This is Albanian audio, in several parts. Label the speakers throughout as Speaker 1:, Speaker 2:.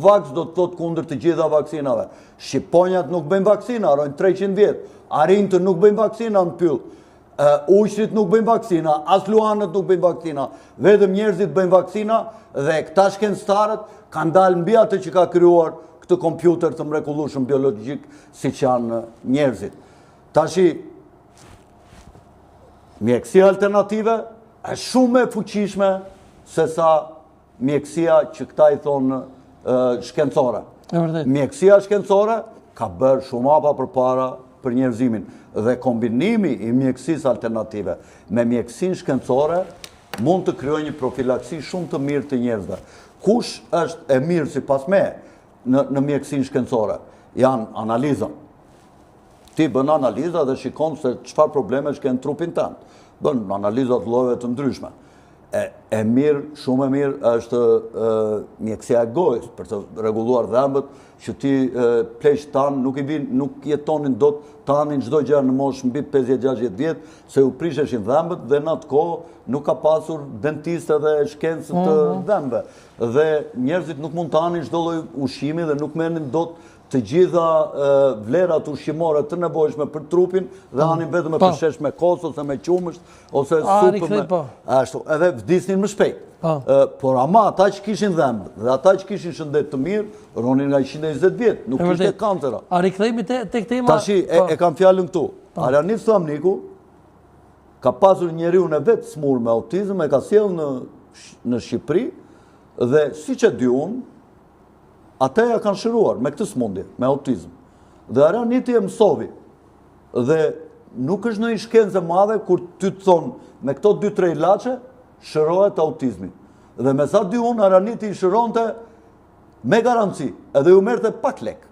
Speaker 1: Vaks do të thot kundër të gjitha vaksinave. Shqiponjat nuk bëjnë vaksina, arrojnë 300 vjetë. Arintë nuk bëjnë vaksina në pyll. Ushrit nuk bëjnë vaksina, as luanët nuk bëjnë vaksina. Vetëm njerëzit bëjnë vaksina dhe këta shkencëtarët kanë dalë mbi atë që ka krijuar këtë kompjuter të mrekullueshëm biologjik si që janë njerëzit. Tashi, mjekësia alternative është shumë e fuqishme se sa mjekësia që këta i thonë shkencore. Mjekësia shkencore ka bërë shumë hapa përpara për njerëzimin dhe kombinimi i mjekësisë alternative me mjekësinë shkencore mund të krijojë një profilaksi shumë të mirë të njerëzve. Kush është e mirë sipas meje në mjekësinë shkencore? Janë analiza. Ti bën analiza dhe shikon se çfarë probleme shken trupin tënd. Bën analiza të llojeve të ndryshme. E mirë, shumë e mirë është mjekësia e gojës për të rregulluar dhëmbët që ti pleqt tanë nuk jetonin dot tanin çdo gjë në moshë mbi 50-60 vjet se u prisheshin dhëmbët dhe në atë kohë nuk ka pasur dentistë dhe shkencë të dhëmbëve dhe njerëzit nuk mund të hanin çdo lloj ushqimi dhe nuk merrnin dot të gjitha vlerat ushqimore të nevojshme për trupin dhe hanin vetëm me përshesh me kos ose me qumësht ose supë me ashtu, edhe vdisnin më shpejt. Por ama ata që kishin dhëmbë dhe ata që kishin shëndet të mirë ronin nga 120 vjet, nuk kishte kancera.
Speaker 2: A rikthehemi tek tema?
Speaker 1: Tashi e kam fjalën këtu. Arjanit Thamniku ka pasur njeriu e vet smur me autizëm, e ka sjellë në Shqipëri dhe siç e di unë, ata ja kanë shëruar me këtë smundje, me autizëm. Dhe Arjaniti e mësovi. Dhe nuk është në një shkencë madhe kur ty të thonë me këto 2-3 ilaçe shërohet autizmi. Dhe me sa di unë, Arjaniti i shëronte me garanci, edhe ju merrte pak lek.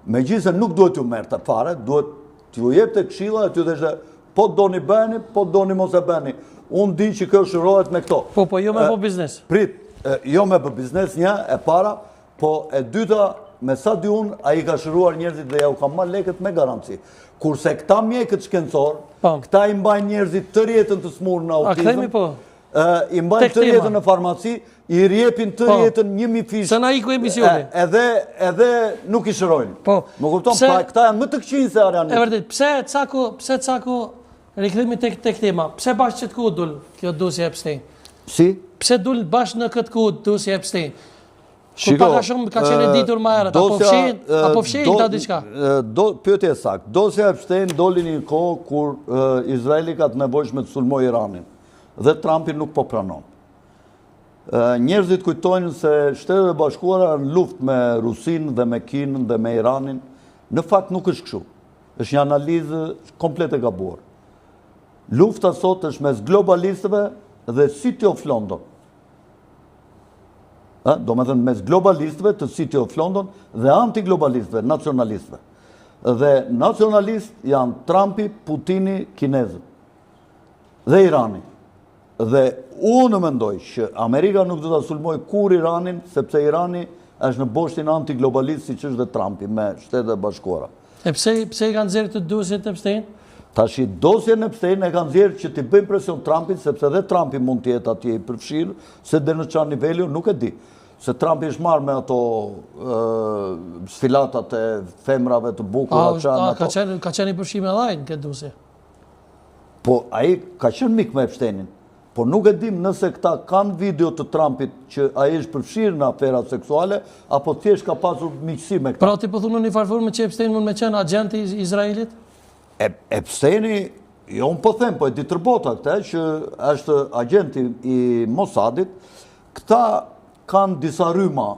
Speaker 1: Megjithëse nuk duhet ju merrte fare, duhet t'ju jepte këshilla e t'ju thështe po doni bëni, po doni mos e bëni. Unë di që kjo shërohet me këto.
Speaker 2: Po jo me bë biznes.
Speaker 1: Prit, jo me bë biznes, një e para. Po e dyta, me sa di unë, a i ka shëruar njerëzit dhe ja u ka marrë lekët me garanci. Kurse këta mjekët shkencor, këta i mbajnë njerëzit tërë jetën të smurë në autizëm, i mbajnë tërë jetën në farmaci, i rjepin tërë jetën 1000 fish.
Speaker 2: Se na iku emisioni.
Speaker 1: Edhe nuk i shërojnë. Më kupton, këta janë më të këqinë se Arjanit.
Speaker 2: E vërtet, pse cako, rikthehemi tek tema, pse bashkë që të ku dul kjo dosje Epstein?
Speaker 1: Si?
Speaker 2: Pse dul bashkë në këtë ku dosje Epstein? Kur paka shumë ka qenë ditur më herët, apo fshehin ta diçka?
Speaker 1: Pyetje saktë. Dosja Epstein doli një kohë kur Izraeli ka të nevojshme të sulmojë Iranin dhe Trumpi nuk po pranon. Njerëzit kujtojnë se Shtetet e Bashkuara në luftë me Rusinë dhe me Kinën dhe me Iranin. Në fakt nuk është kështu. Është një analizë komplet e gabuar. Lufta sot është mes globalistëve dhe City of London. Do me thënë mes globalistëve të City of London dhe antiglobalistëve, nacionalistëve. Dhe nacionalistë janë Trumpi, Putini, kinezët dhe Irani. Dhe unë mendoj që Amerika nuk do ta sulmoj kur Iranin, sepse Irani është në boshtin antiglobalist si që është dhe Trumpi me Shtetet e Bashkuara.
Speaker 2: E pse i kanë nxjerrë këtë dosje të Epstein?
Speaker 1: Tashi dosjen e Epstein e kanë nxjerrë që t'i bëjnë presion Trumpit, sepse dhe Trumpi mund të jetë atje i përfshirë, se dhe në çfarë niveli nuk e di. Se Trumpi është marrë me ato sfilatat e femrave të bukura.
Speaker 2: Ka qenë i përfshirë me dhajnë këtë dosje?
Speaker 1: Po, ai ka qenë mik me Epsteinin. Po nuk e dim nëse këta kanë video të Trumpit që ai është përfshirë në afera seksuale, apo thjesht ka pasur miqësi me këta.
Speaker 2: Pra ti po thunë në një farformë që Epstein mund me qenë agenti i Izraelit?
Speaker 1: Epsteini, jo unë po them, po e di tërbota këta, që është agenti i Mossadit, këta kanë disa rryma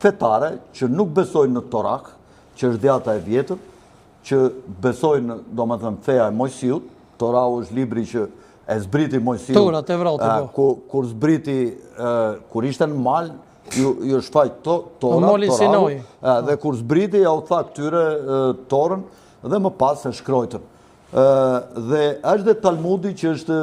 Speaker 1: fetare që nuk besojnë në Torak, që është djata e vjetër, që besojnë, do me thëmë, feja e Mojsiut. Torau është libri që e zbriti Mojsiut.
Speaker 2: Torat e vratë, po.
Speaker 1: Kur zbriti, kur ishte në mal, ju shfaq Torau, dhe kur zbriti, ja u tha këtyre Torën, dhe më pas e shkrojtën. Dhe është dhe Talmudi që është